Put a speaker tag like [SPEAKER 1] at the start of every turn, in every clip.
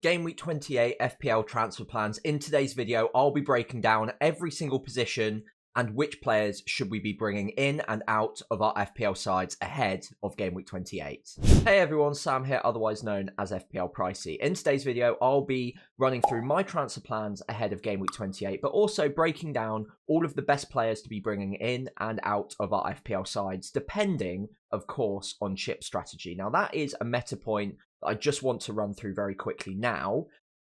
[SPEAKER 1] Game Week 28 FPL transfer plans. In today's video, I'll be breaking down every single position and which players should we be bringing in and out of our FPL sides ahead of Game Week 28. Hey everyone, Sam here, otherwise known as FPL Pricey. In today's video, I'll be running through my transfer plans ahead of Game Week 28, but also breaking down all of the best players to be bringing in and out of our FPL sides, depending, of course, on chip strategy. Now, that is a meta point that I just want to run through very quickly now.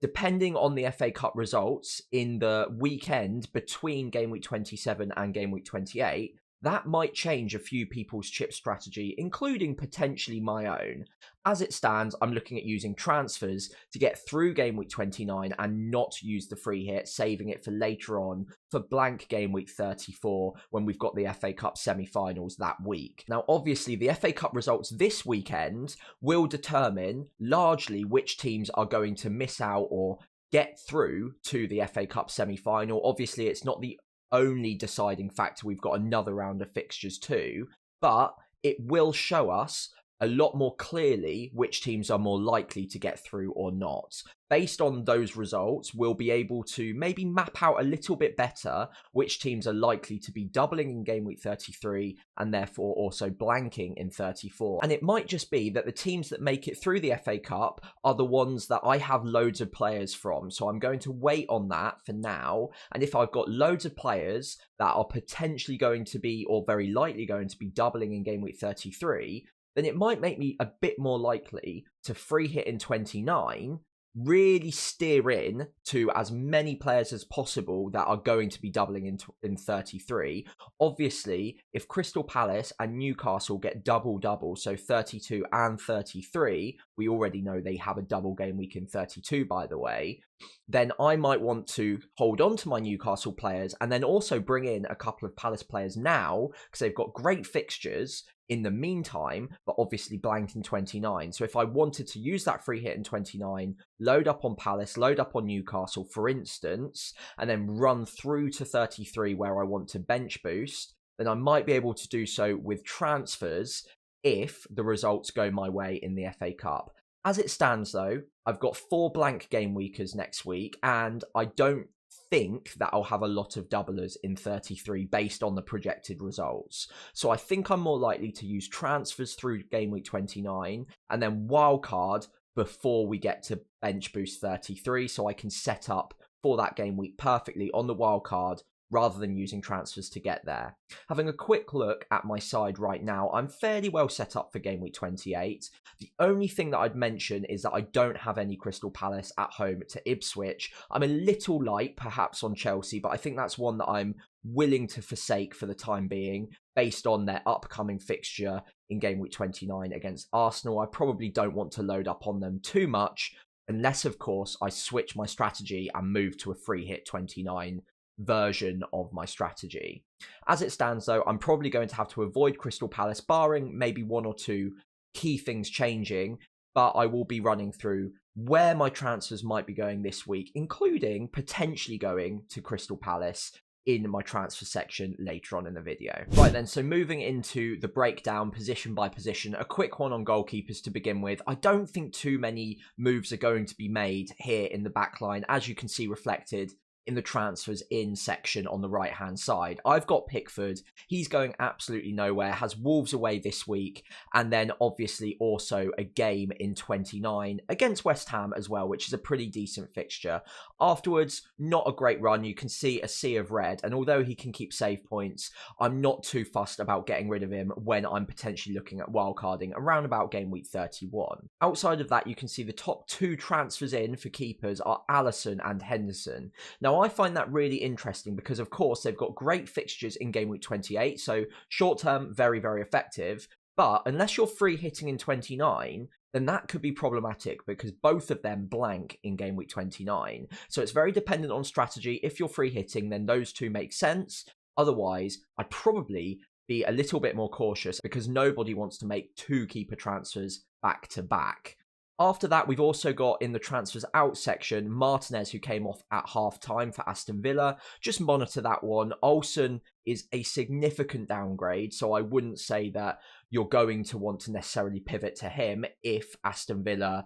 [SPEAKER 1] Depending on the FA Cup results in the weekend between Game Week 27 and Game Week 28, that might change a few people's chip strategy, including potentially my own. As it stands, I'm looking at using transfers to get through Game Week 29 and not use the free hit, saving it for later on for blank Game Week 34 when we've got the FA Cup semi-finals that week. Now, obviously, the FA Cup results this weekend will determine largely which teams are going to miss out or get through to the FA Cup semi-final. Obviously, it's not the only deciding factor. We've got another round of fixtures too, but it will show us a lot more clearly which teams are more likely to get through or not. Based on those results, we'll be able to maybe map out a little bit better which teams are likely to be doubling in Game Week 33 and therefore also blanking in 34. And it might just be that the teams that make it through the FA Cup are the ones that I have loads of players from. So I'm going to wait on that for now. And if I've got loads of players that are potentially going to be, or very likely going to be, doubling in Game Week 33, then it might make me a bit more likely to free hit in 29, really steer in to as many players as possible that are going to be doubling in 33. Obviously, if Crystal Palace and Newcastle get double-double, so 32 and 33, we already know they have a double game week in 32, by the way, then I might want to hold on to my Newcastle players and then also bring in a couple of Palace players now because they've got great fixtures in the meantime, but obviously blanked in 29. So if I wanted to use that free hit in 29, load up on Palace, load up on Newcastle, for instance, and then run through to 33 where I want to bench boost, then I might be able to do so with transfers if the results go my way in the FA Cup. As it stands, though, I've got 4 blank game weekers next week, and I don't think that I'll have a lot of doublers in 33 based on the projected results. So I think I'm more likely to use transfers through Game Week 29 and then wildcard before we get to bench boost 33, so I can set up for that game week perfectly on the wildcard rather than using transfers to get there. Having a quick look at my side right now, I'm fairly well set up for Game Week 28. The only thing that I'd mention is that I don't have any Crystal Palace at home to Ipswich. I'm a little light perhaps on Chelsea, but I think that's one that I'm willing to forsake for the time being based on their upcoming fixture in Game Week 29 against Arsenal. I probably don't want to load up on them too much unless, of course, I switch my strategy and move to a free hit 29 version of my strategy. As it stands, though, I'm probably going to have to avoid Crystal Palace, barring maybe one or two key things changing, but I will be running through where my transfers might be going this week, including potentially going to Crystal Palace in my transfer section later on in the video. Right then, so moving into the breakdown position by position, a quick one on goalkeepers to begin with. I don't think too many moves are going to be made here in the back line, as you can see reflected in the transfers in section on the right hand side. I've got Pickford. He's going absolutely nowhere, has Wolves away this week, and then obviously also a game in 29 against West Ham as well, which is a pretty decent fixture. Afterwards, not a great run. You can see a sea of red, and although he can keep save points, I'm not too fussed about getting rid of him when I'm potentially looking at wildcarding around about game week 31. Outside of that, you can see the top 2 transfers in for keepers are Alisson and Henderson. Now, I find that really interesting because, of course, they've got great fixtures in Game Week 28, so short-term, very, very effective. But unless you're free hitting in 29, then that could be problematic because both of them blank in Game Week 29. So it's very dependent on strategy. If you're free hitting, then those two make sense. Otherwise, I'd probably be a little bit more cautious because nobody wants to make 2 keeper transfers back to back. After that, we've also got in the transfers out section, Martinez, who came off at half-time for Aston Villa. Just monitor that one. Olsen is a significant downgrade, so I wouldn't say that you're going to want to necessarily pivot to him if Aston Villa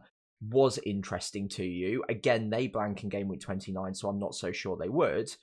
[SPEAKER 1] was interesting to you. Again, they blank in game week 29, so I'm not so sure they would.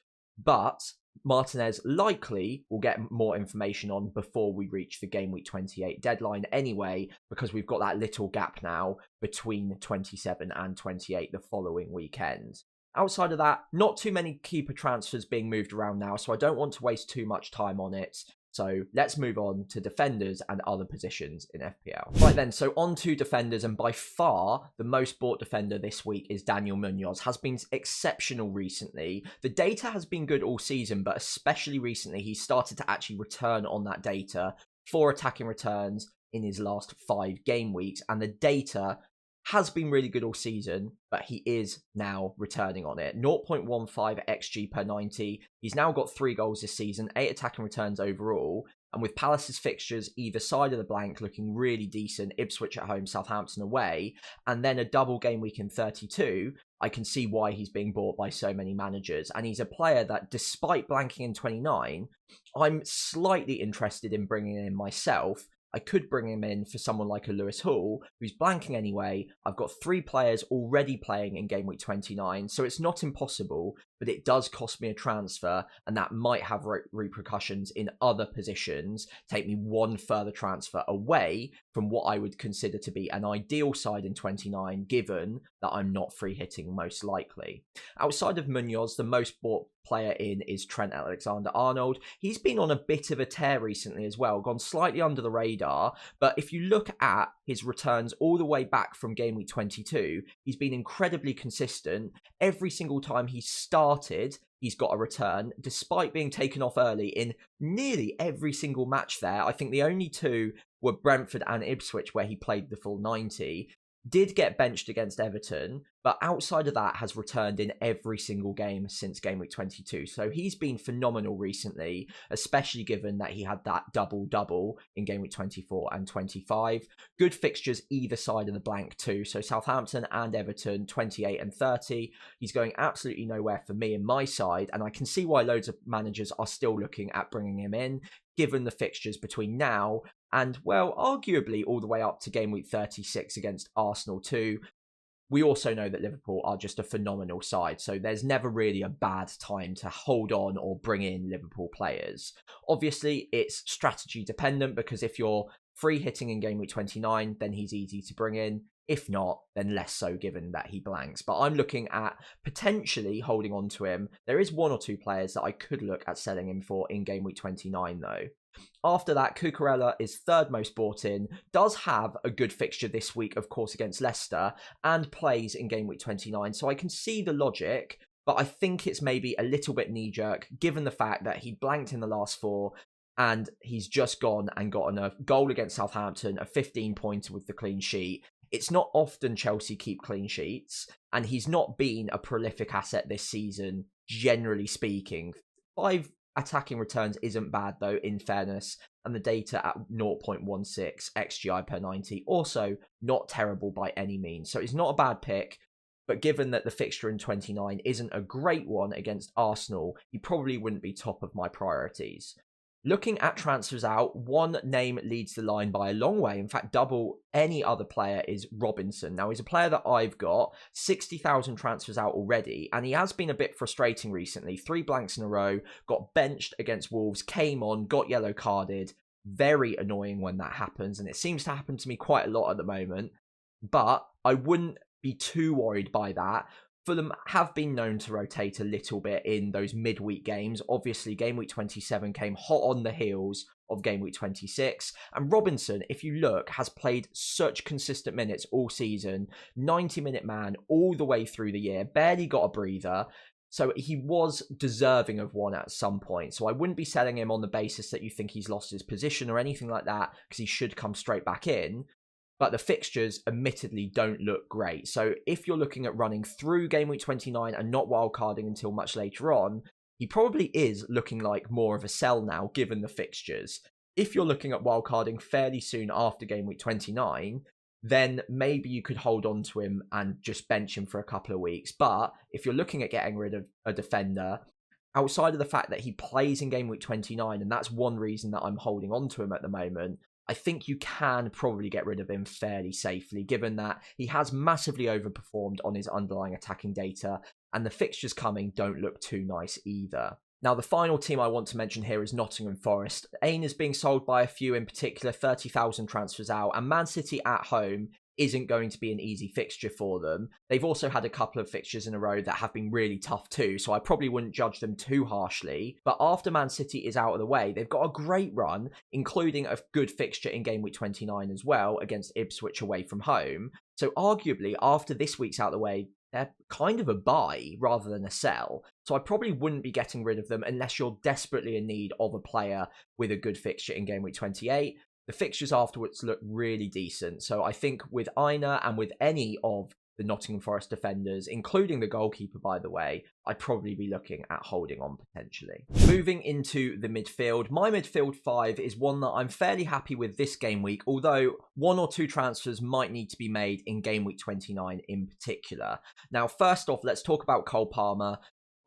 [SPEAKER 1] But Martinez likely will get more information on before we reach the game week 28 deadline anyway, because we've got that little gap now between 27 and 28 the following weekend. Outside of that, not too many keeper transfers being moved around now, so I don't want to waste too much time on it. So let's move on to defenders and other positions in FPL. Right then, so on to defenders, and by far the most bought defender this week is Daniel Munoz. Has been exceptional recently. The data has been good all season, but especially recently he started to actually return on that data. 4 attacking returns in his last 5 game weeks, and the data has been really good all season, but he is now returning on it. 0.15 XG per 90. He's now got 3 goals this season, 8 attacking returns overall. And with Palace's fixtures either side of the blank looking really decent, Ipswich at home, Southampton away, and then a double game week in 32, I can see why he's being bought by so many managers. And he's a player that, despite blanking in 29, I'm slightly interested in bringing in myself. I could bring him in for someone like a Lewis Hall, who's blanking anyway. I've got 3 players already playing in game week 29, so it's not impossible, but it does cost me a transfer, and that might have repercussions in other positions, take me 1 further transfer away from what I would consider to be an ideal side in 29, given that I'm not free hitting most likely. Outside of Munoz, the most bought player in is Trent Alexander-Arnold. He's been on a bit of a tear recently as well, gone slightly under the radar, but if you look at his returns all the way back from game week 22, he's been incredibly consistent. Every single time he started, he's got a return, despite being taken off early in nearly every single match there. I think the only 2 were Brentford and Ipswich, where he played the full 90. Did get benched against Everton, but outside of that has returned in every single game since game week 22. So he's been phenomenal recently, especially given that he had that double-double in game week 24 and 25. Good fixtures either side of the blank too. So Southampton and Everton, 28 and 30. He's going absolutely nowhere for me and my side, and I can see why loads of managers are still looking at bringing him in, given the fixtures between now and, well, arguably all the way up to game week 36 against Arsenal too. We also know that Liverpool are just a phenomenal side, so there's never really a bad time to hold on or bring in Liverpool players. Obviously, it's strategy dependent, because if you're free hitting in game week 29, then he's easy to bring in. If not, then less so, given that he blanks. But I'm looking at potentially holding on to him. There is 1 or 2 players that I could look at selling him for in game week 29 though. After that, Cucurella is 3rd most bought in, does have a good fixture this week, of course, against Leicester, and plays in game week 29, so I can see the logic, but I think it's maybe a little bit knee-jerk, given the fact that he blanked in the last 4, and he's just gone and gotten a goal against Southampton, a 15-pointer with the clean sheet. It's not often Chelsea keep clean sheets, and he's not been a prolific asset this season, generally speaking. 5 attacking returns isn't bad though, in fairness, and the data at 0.16 XGI per 90, also not terrible by any means. So it's not a bad pick, but given that the fixture in 29 isn't a great one against Arsenal, he probably wouldn't be top of my priorities. Looking at transfers out, 1 name leads the line by a long way. In fact, double any other player is Robinson. Now, he's a player that I've got 60,000 transfers out already, and he has been a bit frustrating recently. 3 blanks in a row, got benched against Wolves, came on, got yellow carded. Very annoying when that happens, and it seems to happen to me quite a lot at the moment. But I wouldn't be too worried by that. Fulham have been known to rotate a little bit in those midweek games. Obviously, game week 27 came hot on the heels of game week 26. And Robinson, if you look, has played such consistent minutes all season. 90-minute man all the way through the year. Barely got a breather. So he was deserving of one at some point. So I wouldn't be selling him on the basis that you think he's lost his position or anything like that, because he should come straight back in. But the fixtures admittedly don't look great. So if you're looking at running through game week 29 and not wildcarding until much later on, he probably is looking like more of a sell now, given the fixtures. If you're looking at wildcarding fairly soon after game week 29, then maybe you could hold on to him and just bench him for a couple of weeks. But if you're looking at getting rid of a defender, outside of the fact that he plays in game week 29, and that's one reason that I'm holding on to him at the moment, I think you can probably get rid of him fairly safely, given that he has massively overperformed on his underlying attacking data, and the fixtures coming don't look too nice either. Now, the final team I want to mention here is Nottingham Forest. Aine is being sold by a few in particular, 30,000 transfers out, and Man City at home isn't going to be an easy fixture for them. They've also had a couple of fixtures in a row that have been really tough too, so I probably wouldn't judge them too harshly. But after Man City is out of the way, they've got a great run, including a good fixture in Game Week 29 as well, against Ipswich away from home. So arguably, after this week's out of the way, they're kind of a buy rather than a sell. So I probably wouldn't be getting rid of them unless you're desperately in need of a player with a good fixture in Game Week 28. The fixtures afterwards look really decent. So I think with Aine and with any of the Nottingham Forest defenders, including the goalkeeper, by the way, I'd probably be looking at holding on potentially. Moving into the midfield, my midfield 5 is one that I'm fairly happy with this game week, although 1 or 2 transfers might need to be made in game week 29 in particular. Now, first off, let's talk about Cole Palmer.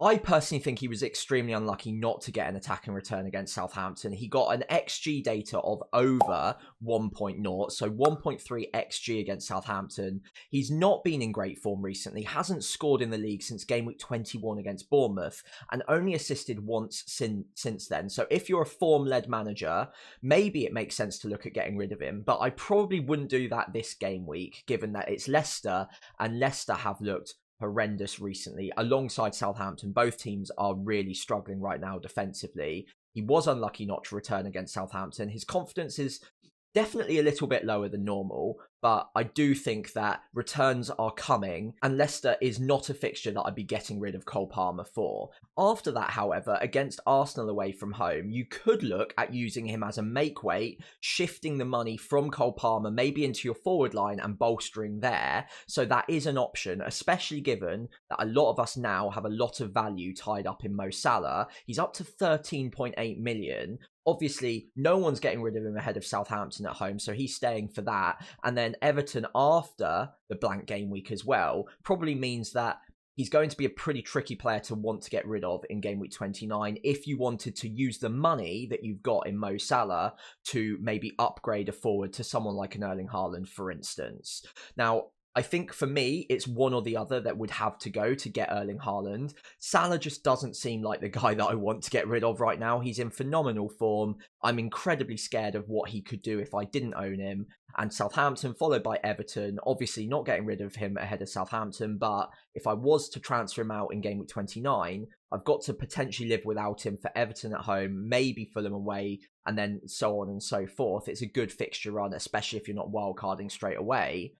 [SPEAKER 1] I personally think he was extremely unlucky not to get an attacking return against Southampton. He got an XG data of over 1.0, so 1.3 XG against Southampton. He's not been in great form recently, hasn't scored in the league since game week 21 against Bournemouth, and only assisted once since then. So if you're a form-led manager, maybe it makes sense to look at getting rid of him, but I probably wouldn't do that this game week, given that it's Leicester, and Leicester have looked horrendous recently alongside Southampton. Both teams are really struggling right now defensively. He was unlucky not to return against Southampton. His confidence is definitely a little bit lower than normal, but I do think that returns are coming, and Leicester is not a fixture that I'd be getting rid of Cole Palmer for. After that, however, against Arsenal away from home, you could look at using him as a make-weight, shifting the money from Cole Palmer maybe into your forward line and bolstering there. So that is an option, especially given that a lot of us now have a lot of value tied up in Mo Salah. He's up to 13.8 million. Obviously, no one's getting rid of him ahead of Southampton at home, so he's staying for that. And then Everton after the blank game week as well probably means that he's going to be a pretty tricky player to want to get rid of in game week 29 if you wanted to use the money that you've got in Mo Salah to maybe upgrade a forward to someone like an Erling Haaland, for instance. Now, I think for me, it's one or the other that would have to go to get Erling Haaland. Salah just doesn't seem like the guy that I want to get rid of right now. He's in phenomenal form. I'm incredibly scared of what he could do if I didn't own him. And Southampton followed by Everton, obviously not getting rid of him ahead of Southampton, but if I was to transfer him out in game week 29, I've got to potentially live without him for Everton at home, maybe Fulham away, and then so on and so forth. It's a good fixture run, especially if you're not wildcarding straight away.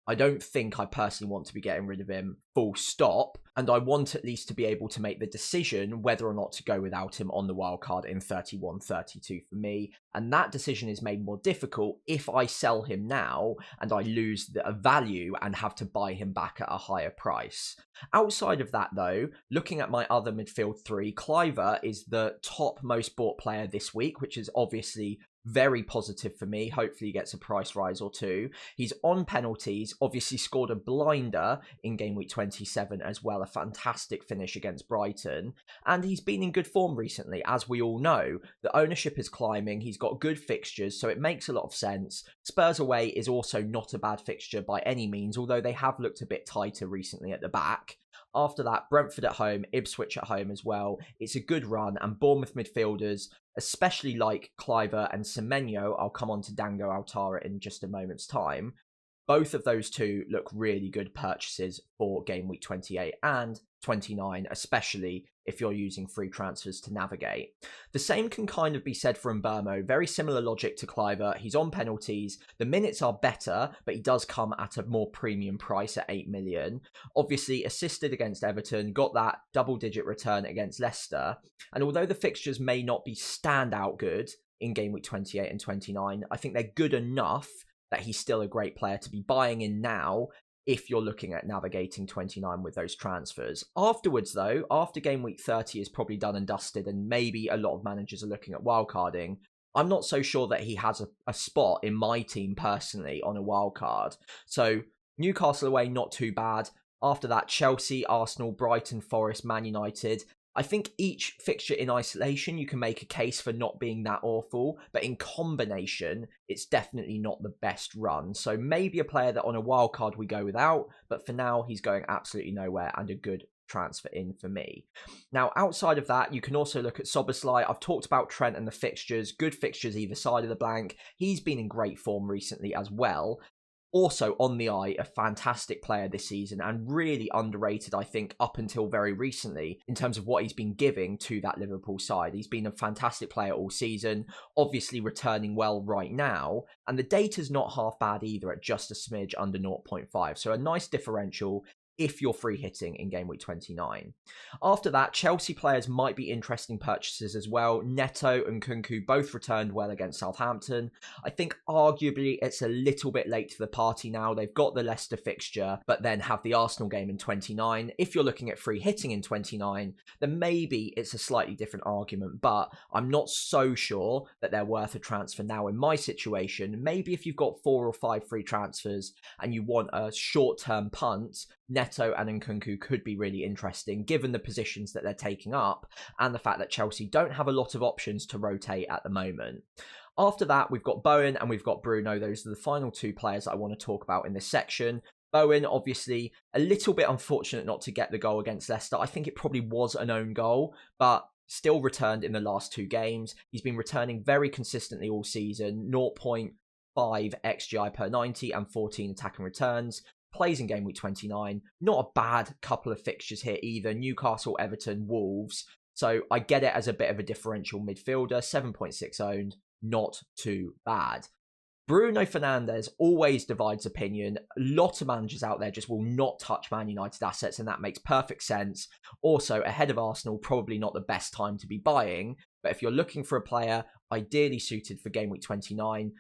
[SPEAKER 1] I don't think I personally want to be getting rid of him full stop, and I want at least to be able to make the decision whether or not to go without him on the wildcard in 31-32 for me, and that decision is made more difficult if I sell him now and I lose the value and have to buy him back at a higher price. Outside of that though, looking at my other midfield 3, Cliver is the top most bought player this week, which is obviously very positive for me. Hopefully he gets a price rise or two. He's on penalties, obviously scored a blinder in game week 27 as well, a fantastic finish against Brighton, and he's been in good form recently. As we all know, the ownership is climbing, he's got good fixtures, so it makes a lot of sense. Spurs away is also not a bad fixture by any means, although they have looked a bit tighter recently at the back. After that, Brentford at home, Ipswich at home as well. It's a good run, and Bournemouth midfielders, especially like Cliver and Semenyo, I'll come on to Dango Altara in just a moment's time, both of those two look really good purchases for game week 28 and 29, especially if you're using free transfers to navigate. The same can kind of be said for Mbeumo. Very similar logic to Cliver. He's on penalties. The minutes are better, but he does come at a more premium price at 8 million. Obviously, assisted against Everton, got that double-digit return against Leicester. And although the fixtures may not be standout good in game week 28 and 29, I think they're good enough that he's still a great player to be buying in now if you're looking at navigating 29 with those transfers. Afterwards, though, after game week 30 is probably done and dusted, and maybe a lot of managers are looking at wildcarding, I'm not so sure that he has a spot in my team personally on a wildcard. So Newcastle away, not too bad. After that, Chelsea, Arsenal, Brighton, Forest, Man United. I think each fixture in isolation, you can make a case for not being that awful, but in combination, it's definitely not the best run. So maybe a player that on a wild card we go without, but for now, he's going absolutely nowhere and a good transfer in for me. Now, outside of that, you can also look at Szoboszlai. I've talked about Trent and the fixtures, good fixtures either side of the blank. He's been in great form recently as well. Also on the eye, a fantastic player this season and really underrated, I think, up until very recently in terms of what he's been giving to that Liverpool side. He's been a fantastic player all season, obviously returning well right now, and the data's not half bad either at just a smidge under 0.5. So a nice differential if you're free hitting in game week 29. After that, Chelsea players might be interesting purchases as well. Neto and Kunku both returned well against Southampton. I think arguably it's a little bit late to the party now. They've got the Leicester fixture, but then have the Arsenal game in 29. If you're looking at free hitting in 29, then maybe it's a slightly different argument, but I'm not so sure that they're worth a transfer now in my situation. Maybe if you've got 4 or 5 free transfers and you want a short-term punt, Neto and Nkunku could be really interesting given the positions that they're taking up and the fact that Chelsea don't have a lot of options to rotate at the moment. After that, we've got Bowen and we've got Bruno. Those are the final 2 players that I want to talk about in this section. Bowen, obviously, a little bit unfortunate not to get the goal against Leicester. I think it probably was an own goal, but still returned in the last 2 games. He's been returning very consistently all season, 0.5 XGI per 90 and 14 attacking returns. Plays in game week 29. Not a bad couple of fixtures here either. Newcastle, Everton, Wolves. So I get it as a bit of a differential midfielder. 7.6 owned. Not too bad. Bruno Fernandes always divides opinion. A lot of managers out there just will not touch Man United assets, and that makes perfect sense. Also, ahead of Arsenal, probably not the best time to be buying. But if you're looking for a player ideally suited for game week 29,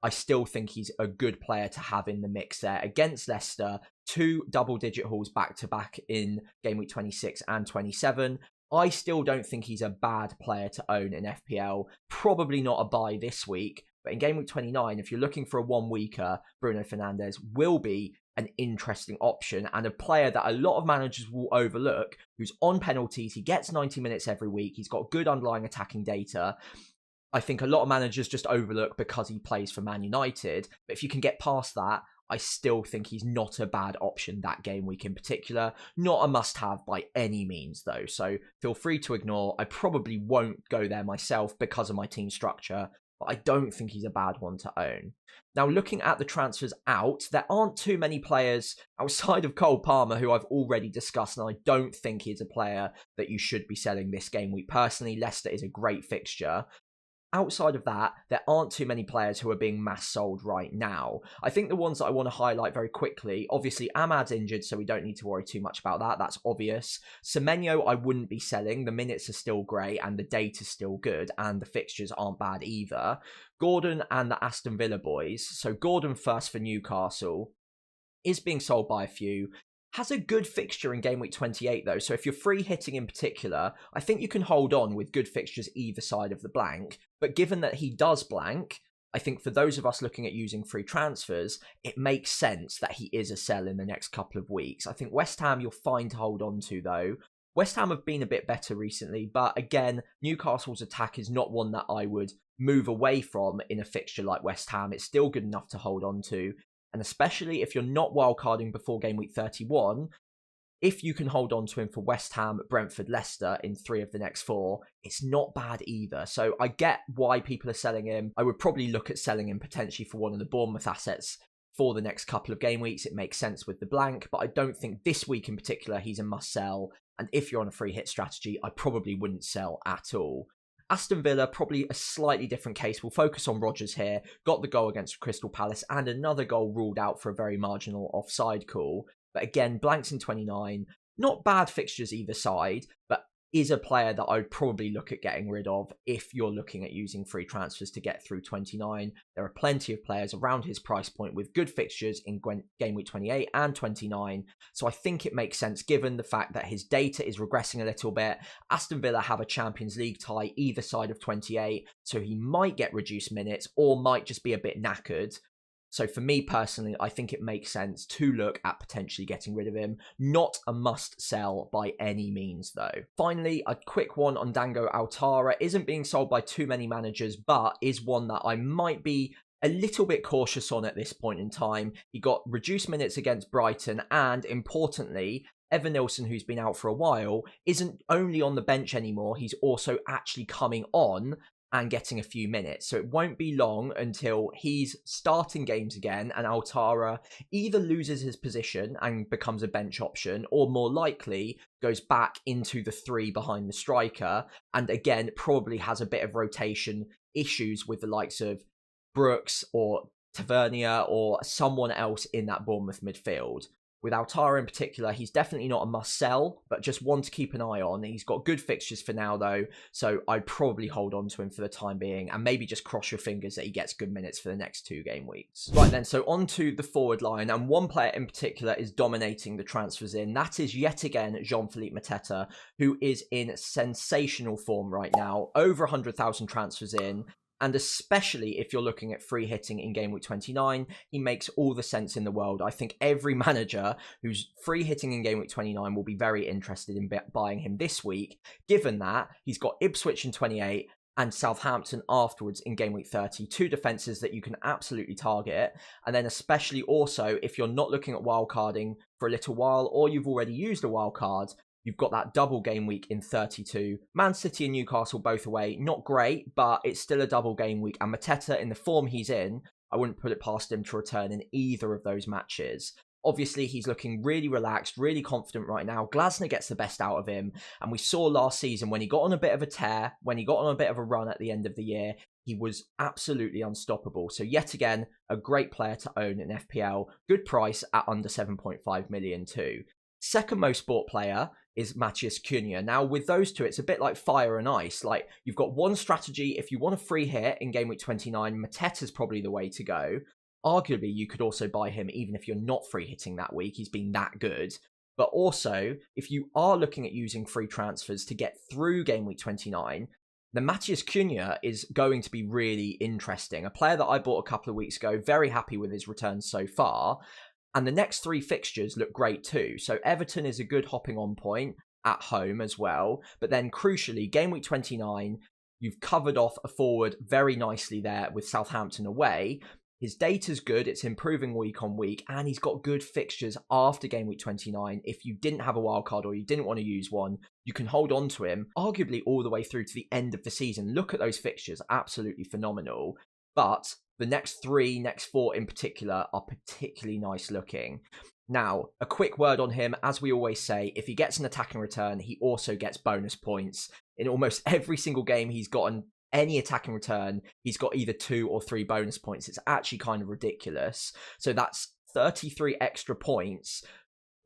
[SPEAKER 1] I still think he's a good player to have in the mix there. Against Leicester, 2 double-digit hauls back-to-back in game week 26 and 27. I still don't think he's a bad player to own in FPL. Probably not a buy this week, but in game week 29, if you're looking for a one-weeker, Bruno Fernandes will be an interesting option and a player that a lot of managers will overlook, who's on penalties. He gets 90 minutes every week. He's got good underlying attacking data. I think a lot of managers just overlook because he plays for Man United. But if you can get past that, I still think he's not a bad option that game week in particular. Not a must-have by any means, though. So feel free to ignore. I probably won't go there myself because of my team structure, but I don't think he's a bad one to own. Now, looking at the transfers out, there aren't too many players outside of Cole Palmer, who I've already discussed, and I don't think he's a player that you should be selling this game week. Personally, Leicester is a great fixture. Outside of that, there aren't too many players who are being mass sold right now. I think the ones that I want to highlight very quickly, obviously Ahmad's injured, so we don't need to worry too much about that. That's obvious. Semenyo, I wouldn't be selling. The minutes are still great and the data's still good and the fixtures aren't bad either. Gordon and the Aston Villa boys. So Gordon first for Newcastle is being sold by a few. Has a good fixture in game week 28 though, so if you're free hitting in particular, I think you can hold on with good fixtures either side of the blank. But given that he does blank, I think for those of us looking at using free transfers, it makes sense that he is a sell in the next couple of weeks. I think West Ham you're fine to hold on to though. West Ham have been a bit better recently, but again, Newcastle's attack is not one that I would move away from in a fixture like West Ham. It's still good enough to hold on to. And especially if you're not wildcarding before game week 31, if you can hold on to him for West Ham, Brentford, Leicester in 3 of the next 4, it's not bad either. So I get why people are selling him. I would probably look at selling him potentially for one of the Bournemouth assets for the next couple of game weeks. It makes sense with the blank, but I don't think this week in particular he's a must sell. And if you're on a free hit strategy, I probably wouldn't sell at all. Aston Villa, probably a slightly different case. We'll focus on Rodgers here. Got the goal against Crystal Palace and another goal ruled out for a very marginal offside call. But again, blanks in 29. Not bad fixtures either side, but is a player that I would probably look at getting rid of if you're looking at using free transfers to get through 29. There are plenty of players around his price point with good fixtures in game week 28 and 29. So I think it makes sense given the fact that his data is regressing a little bit. Aston Villa have a Champions League tie either side of 28, so he might get reduced minutes or might just be a bit knackered. So for me personally, I think it makes sense to look at potentially getting rid of him. Not a must sell by any means though. Finally, a quick one on Dango Altara. Isn't being sold by too many managers, but is one that I might be a little bit cautious on at this point in time. He got reduced minutes against Brighton, and importantly, Evan Nilsson, who's been out for a while, isn't only on the bench anymore, he's also actually coming on and getting a few minutes. So it won't be long until he's starting games again and Altara either loses his position and becomes a bench option, or more likely goes back into the three behind the striker, and again probably has a bit of rotation issues with the likes of Brooks or Tavernier or someone else in that Bournemouth midfield. With Altara in particular, he's definitely not a must-sell, but just one to keep an eye on. He's got good fixtures for now, though, so I'd probably hold on to him for the time being, and maybe just cross your fingers that he gets good minutes for the next 2 game weeks. Right then, so on to the forward line, and one player in particular is dominating the transfers in. That is yet again Jean-Philippe Mateta, who is in sensational form right now. Over 100,000 transfers in. And especially if you're looking at free hitting in Game Week 29, he makes all the sense in the world. I think every manager who's free hitting in Game Week 29 will be very interested in buying him this week, given that he's got Ipswich in 28 and Southampton afterwards in Game Week 30. 2 defences that you can absolutely target. And then especially also, if you're not looking at wildcarding for a little while, or you've already used a wildcard, you've got that double game week in 32. Man City and Newcastle both away. Not great, but it's still a double game week. And Mateta, in the form he's in, I wouldn't put it past him to return in either of those matches. Obviously, he's looking really relaxed, really confident right now. Glasner gets the best out of him. And we saw last season when he got on a bit of a tear, when he got on a bit of a run at the end of the year, he was absolutely unstoppable. So yet again, a great player to own in FPL. Good price at under 7.5 million too. Second most bought player is Matheus Cunha. Now, with those two, it's a bit like fire and ice. Like, you've got one strategy. If you want a free hit in Game Week 29, Mateta's probably the way to go. Arguably, you could also buy him even if you're not free hitting that week. He's been that good. But also, if you are looking at using free transfers to get through Game Week 29, then Matheus Cunha is going to be really interesting. A player that I bought a couple of weeks ago, very happy with his returns so far. And the next 3 fixtures look great too. So Everton is a good hopping on point at home as well. But then crucially, Game Week 29, you've covered off a forward very nicely there with Southampton away. His data's good, it's improving week on week, and he's got good fixtures after Game Week 29. If you didn't have a wildcard or you didn't want to use one, you can hold on to him, arguably all the way through to the end of the season. Look at those fixtures, absolutely phenomenal. But the next 4 in particular are particularly nice looking. Now, a quick word on him. As we always say, if he gets an attacking return, he also gets bonus points. In almost every single game he's gotten any attacking return, he's got either 2 or 3 bonus points. It's actually kind of ridiculous. So that's 33 extra points,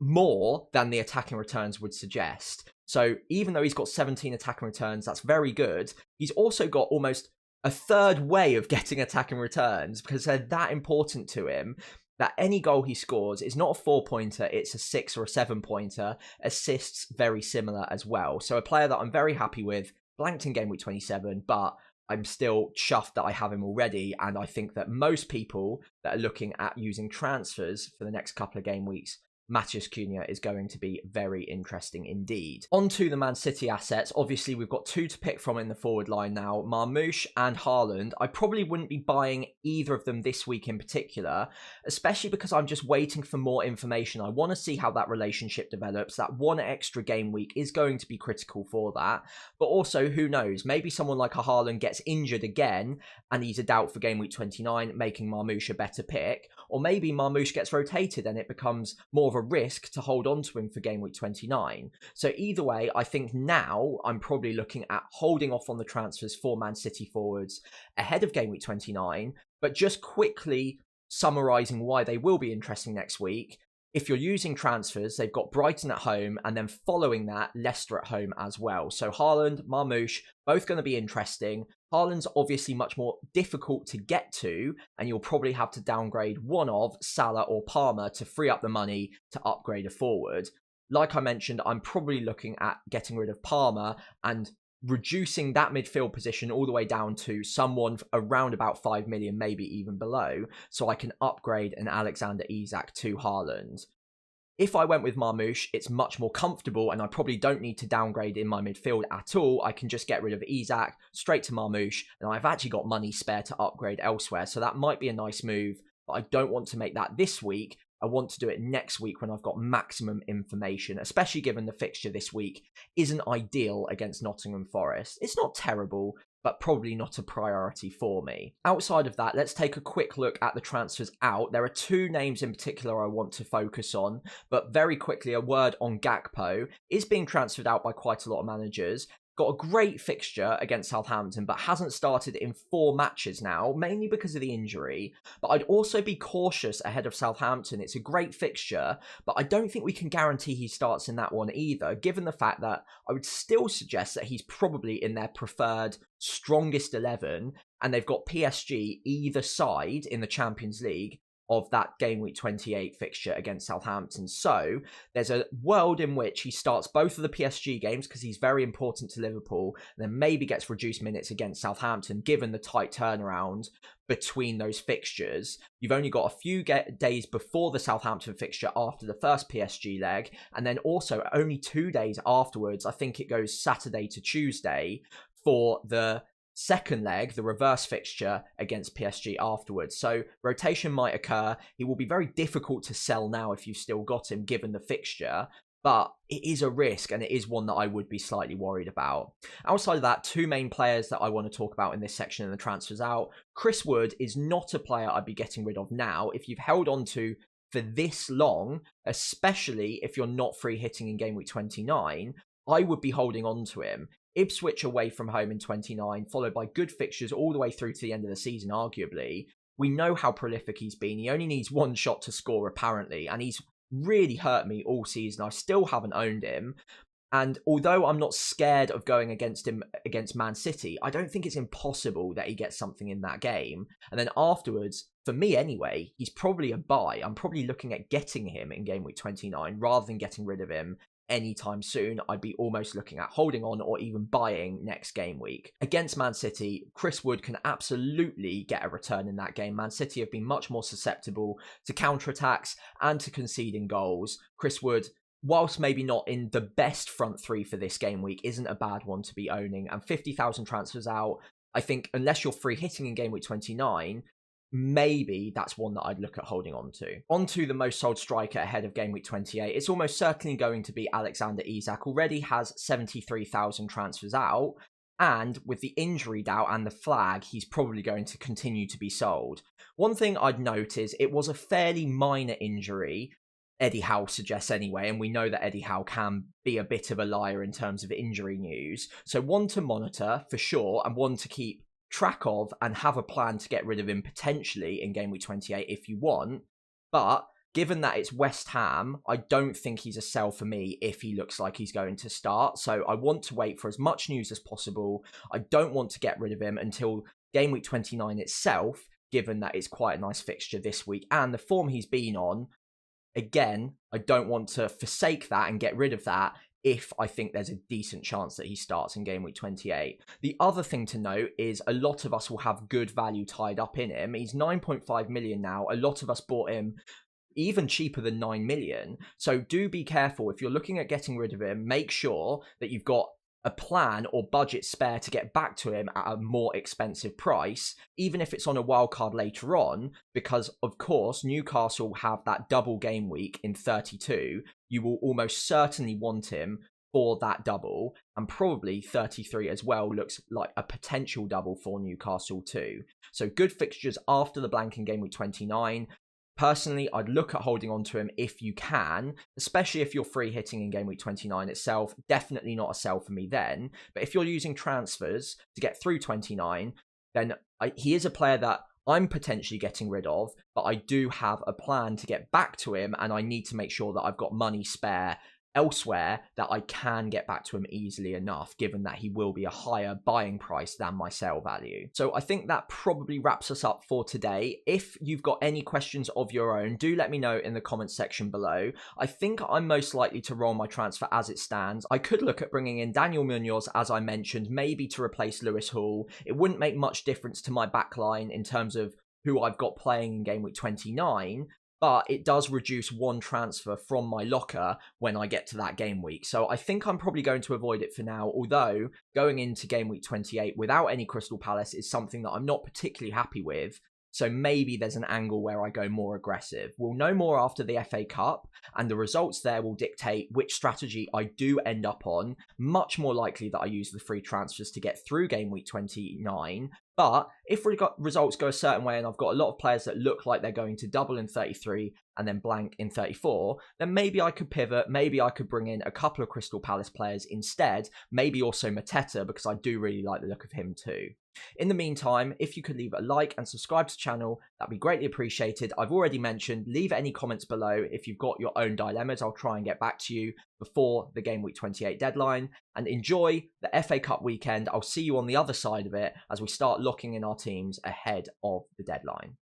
[SPEAKER 1] more than the attacking returns would suggest. So even though he's got 17 attacking returns, that's very good. He's also got almost a third way of getting attacking returns because they're that important to him that any goal he scores is not a 4-pointer, it's a 6 or a 7-pointer. Assists very similar as well. So a player that I'm very happy with, blanked in Game Week 27, but I'm still chuffed that I have him already. And I think that most people that are looking at using transfers for the next couple of game weeks, Matheus Cunha is going to be very interesting indeed. On to the Man City assets. Obviously, we've got 2 to pick from in the forward line now, Marmoush and Haaland. I probably wouldn't be buying either of them this week in particular, especially because I'm just waiting for more information. I want to see how that relationship develops. That 1 extra game week is going to be critical for that. But also, who knows? Maybe someone like a Haaland gets injured again and he's a doubt for game week 29, making Marmoush a better pick. Or maybe Marmoush gets rotated and it becomes more of a risk to hold on to him for game week 29. So either way, I think now I'm probably looking at holding off on the transfers for Man City forwards ahead of game week 29, but just quickly summarising why they will be interesting next week. If you're using transfers, they've got Brighton at home, and then following that, Leicester at home as well. So Haaland, Marmoush, both going to be interesting. Haaland's obviously much more difficult to get to, and you'll probably have to downgrade one of Salah or Palmer to free up the money to upgrade a forward. Like I mentioned, I'm probably looking at getting rid of Palmer and reducing that midfield position all the way down to someone around about 5 million, maybe even below, so I can upgrade an Alexander Isak to Haaland. If I went with Marmoush, it's much more comfortable and I probably don't need to downgrade in my midfield at all. I can just get rid of Isak, straight to Marmoush, and I've actually got money spare to upgrade elsewhere. So that might be a nice move, but I don't want to make that this week. I want to do it next week when I've got maximum information, especially given the fixture this week isn't ideal against Nottingham Forest. It's not terrible, but probably not a priority for me. Outside of that, let's take a quick look at the transfers out. There are two names in particular I want to focus on, but very quickly, a word on Gakpo. Is being transferred out by quite a lot of managers. Got a great fixture against Southampton, but hasn't started in 4 matches now, mainly because of the injury. But I'd also be cautious ahead of Southampton. It's a great fixture, but I don't think we can guarantee he starts in that one either, given the fact that I would still suggest that he's probably in their preferred strongest 11, and they've got PSG either side in the Champions League of that Gameweek 28 fixture against Southampton. So there's a world in which he starts both of the PSG games because he's very important to Liverpool, and then maybe gets reduced minutes against Southampton, given the tight turnaround between those fixtures. You've only got a few days before the Southampton fixture after the first PSG leg, and then also only 2 days afterwards. I think it goes Saturday to Tuesday for the second leg, the reverse fixture against PSG afterwards. So rotation might occur. He will be very difficult to sell now if you've still got him, given the fixture. But it is a risk, and it is one that I would be slightly worried about. Outside of that, 2 main players that I want to talk about in this section in the transfers out. Chris Wood is not a player I'd be getting rid of now. If you've held on to for this long, especially if you're not free hitting in Game Week 29, I would be holding on to him. Ipswich away from home in 29, followed by good fixtures all the way through to the end of the season, arguably. We know how prolific he's been. He only needs 1 shot to score, apparently, and he's really hurt me all season. I still haven't owned him. And although I'm not scared of going against him against Man City, I don't think it's impossible that he gets something in that game. And then afterwards, for me anyway, he's probably a buy. I'm probably looking at getting him in Game Week 29 rather than getting rid of him anytime soon. I'd be almost looking at holding on or even buying next game week. Against Man City, Chris Wood can absolutely get a return in that game. Man City have been much more susceptible to counterattacks and to conceding goals. Chris Wood, whilst maybe not in the best front 3 for this game week, isn't a bad one to be owning. And 50,000 transfers out, I think unless you're free hitting in game week 29, maybe that's one that I'd look at holding on to. On to the most sold striker ahead of Game Week 28. It's almost certainly going to be Alexander Isak. Already has 73,000 transfers out, and with the injury doubt and the flag, he's probably going to continue to be sold. One thing I'd note is it was a fairly minor injury, Eddie Howe suggests anyway, and we know that Eddie Howe can be a bit of a liar in terms of injury news. So one to monitor for sure, and one to keep track of and have a plan to get rid of him potentially in Game Week 28 if you want. But given that it's West Ham, I don't think he's a sell for me if he looks like he's going to start. So I want to wait for as much news as possible. I don't want to get rid of him until Game Week 29 itself, given that it's quite a nice fixture this week and the form he's been on. Again, I don't want to forsake that and get rid of that if I think there's a decent chance that he starts in Game Week 28. The other thing to note is a lot of us will have good value tied up in him. He's 9.5 million now. A lot of us bought him even cheaper than 9 million. So do be careful. If you're looking at getting rid of him, make sure that you've got a plan or budget spare to get back to him at a more expensive price, even if it's on a wild card later on, because of course Newcastle have that double game week in 32. You will almost certainly want him for that double, and probably 33 as well looks like a potential double for Newcastle too. So good fixtures after the blank in game week 29. Personally, I'd look at holding on to him if you can, especially if you're free hitting in Game Week 29 itself. Definitely not a sell for me then. But if you're using transfers to get through 29, then he is a player that I'm potentially getting rid of, but I do have a plan to get back to him, and I need to make sure that I've got money spare elsewhere that I can get back to him easily enough, given that he will be a higher buying price than my sale value. So I think that probably wraps us up for today. If you've got any questions of your own, do let me know in the comments section below. I think I'm most likely to roll my transfer as it stands. I could look at bringing in Daniel Munoz, as I mentioned, maybe to replace Lewis Hall. It wouldn't make much difference to my backline in terms of who I've got playing in Game Week 29, but it does reduce one transfer from my locker when I get to that game week. So I think I'm probably going to avoid it for now, although going into Game Week 28 without any Crystal Palace is something that I'm not particularly happy with. So maybe there's an angle where I go more aggressive. We'll know more after the FA Cup, and the results there will dictate which strategy I do end up on. Much more likely that I use the free transfers to get through Game Week 29. But if results go a certain way and I've got a lot of players that look like they're going to double in 33 and then blank in 34, then maybe I could pivot. Maybe I could bring in a couple of Crystal Palace players instead. Maybe also Mateta, because I do really like the look of him too. In the meantime, if you could leave a like and subscribe to the channel, that'd be greatly appreciated. I've already mentioned, leave any comments below if you've got your own dilemmas. I'll try and get back to you before the Game Week 28 deadline. And enjoy the FA Cup weekend. I'll see you on the other side of it as we start locking in our teams ahead of the deadline.